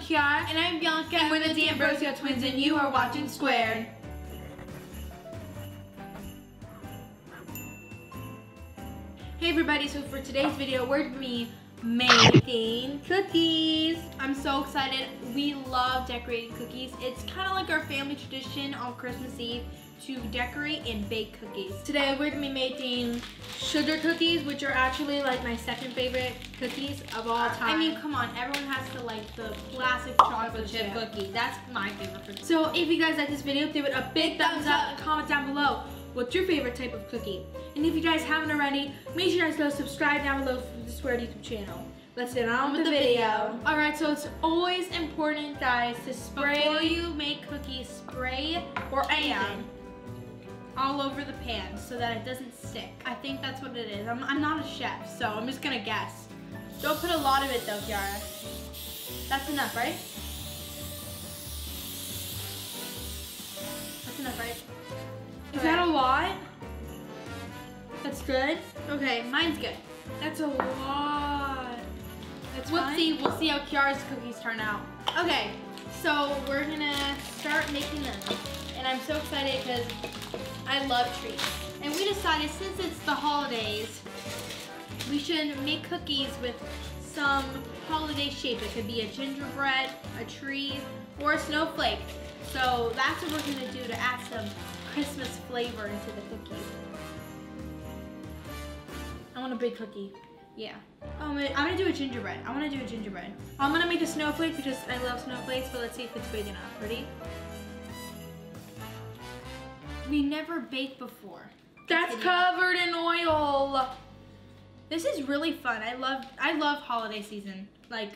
Chiara. And I'm Bianca. And we're the D'Ambrosio twins, and you are watching Squared. Hey everybody, so for today's video, we're gonna be making cookies. I'm so excited. We love decorating cookies. It's kind of like our family tradition on Christmas Eve to decorate and bake cookies. Today we're gonna be making sugar cookies, which are actually like my second favorite cookies of all time. I mean, come on, everyone has to like the classic chocolate chip cookie. That's my favorite cookie. So if you guys like this video, give it a big thumbs up and comment down below what's your favorite type of cookie. And if you guys haven't already, make sure you guys go subscribe down below for the Squared YouTube channel. Let's get on with the video. Alright, so it's always important, guys, to spray. Before you make cookies, spray or anything all over the pan so that it doesn't stick. I think that's what it is. I'm not a chef, so I'm just gonna guess. Don't put a lot of it though, Chiara. That's enough, right? That's enough, right? Is that a lot? That's good? Okay, mine's good. That's a lot. That's fine. We'll see how Chiara's cookies turn out. Okay, so we're gonna start making them. And I'm so excited because I love treats. And we decided since it's the holidays, we should make cookies with some holiday shape. It could be a gingerbread, a tree, or a snowflake. So that's what we're gonna do to add some Christmas flavor into the cookies. I want a big cookie. Yeah. I'm gonna do a gingerbread. I wanna do a gingerbread. I'm gonna make a snowflake because I love snowflakes, but let's see if it's big enough. Ready? We never baked before. That's covered in oil. This is really fun. I love holiday season. Like,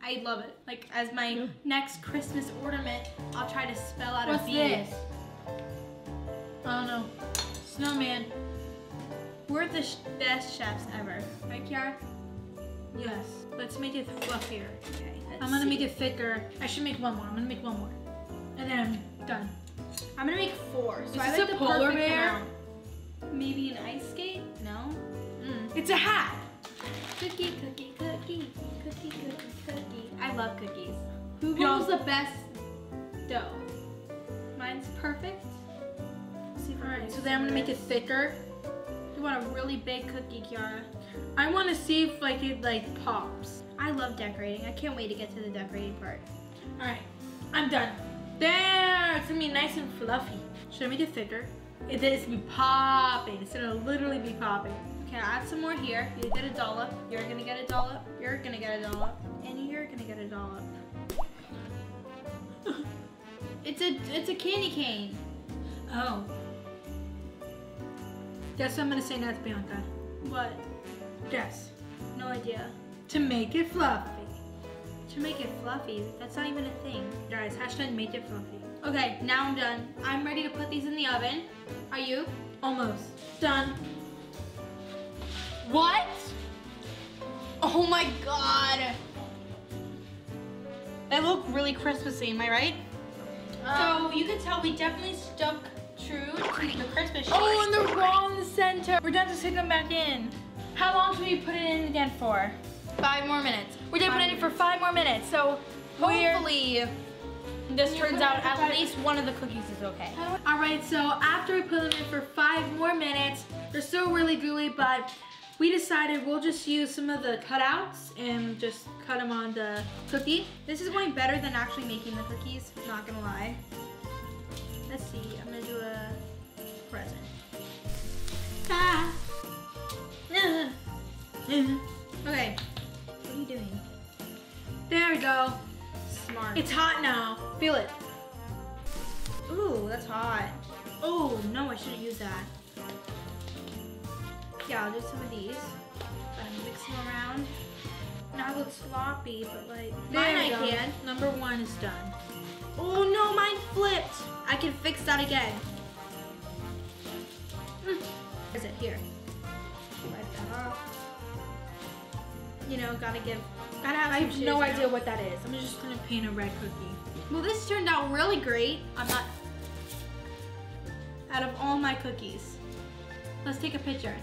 I love it. Like, as my next Christmas ornament, I'll try to spell out What's a V. this? I don't know. Snowman. We're the best chefs ever. Right, Chiara? Yes. Let's make it fluffier. Okay. I'm gonna make it thicker. I should make one more. I'm gonna make one more. And then I'm done. I'm gonna make 4. So Is I this like a the polar perfect bear? amount. Maybe an ice skate? No? It's a hat. Cookie, cookie, cookie, cookie, cookie, cookie. I love cookies. Who Yeah. rolls the best dough? Mine's perfect. Alright, so then I'm gonna make it thicker. You want a really big cookie, Chiara? I want to see if like it pops. I love decorating. I can't wait to get to the decorating part. Alright, I'm done. There, it's gonna be nice and fluffy. Should I make it thicker? It is be popping. It's gonna literally be popping. Okay, I'll add some more here. You get a dollop. You're gonna get a dollop. You're gonna get a dollop. And you're gonna get a dollop. It's a candy cane. Oh. Guess what I'm gonna say now to Bianca. What? Guess. No idea. To make it fluffy. To make it fluffy. That's not even a thing. Guys, hashtag make it fluffy. Okay, now I'm done. I'm ready to put these in the oven. Are you? Almost. Done. What? Oh my god. They look really Christmassy, am I right? So you can tell we definitely stuck true to the Christmas shape. Oh, and they're wrong in the center. We're done to stick them back in. How long should we put it in again for? 5 more minutes. We're gonna put it in for 5 more minutes. So Hopefully this turns out at least one of the cookies is okay. All right, so after we put them in for 5 more minutes, they're still really gooey, but we decided we'll just use some of the cutouts and just cut them on the cookie. This is going better than actually making the cookies, not gonna lie. Let's see, I'm gonna do a present. Ah. Okay, what are you doing? There we go. Smart. It's hot now. Feel it. Ooh, that's hot. Oh, no, I shouldn't use that. Yeah, I'll do some of these. Gotta mix them around. Now it looks sloppy, but like, mine I can. Number 1 is done. Oh no, mine flipped. I can fix that again. Where is it? Here. Wipe that off. You know, gotta have I have no idea what that is. I'm just gonna paint a red cookie. Well, this turned out really great. I'm not, out of all my cookies. Let's take a picture.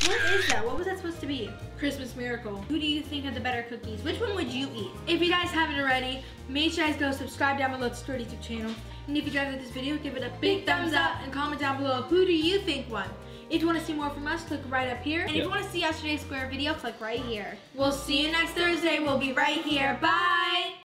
What is that? What was that supposed to be? Christmas miracle. Who do you think had the better cookies? Which one would you eat? If you guys haven't already, make sure you guys go subscribe down below to our YouTube channel. And if you guys like this video, give it a big thumbs up and comment down below who do you think won. If you want to see more from us, click right up here. And if you want to see yesterday's square video, click right here. We'll see you next Thursday. We'll be right here. Bye!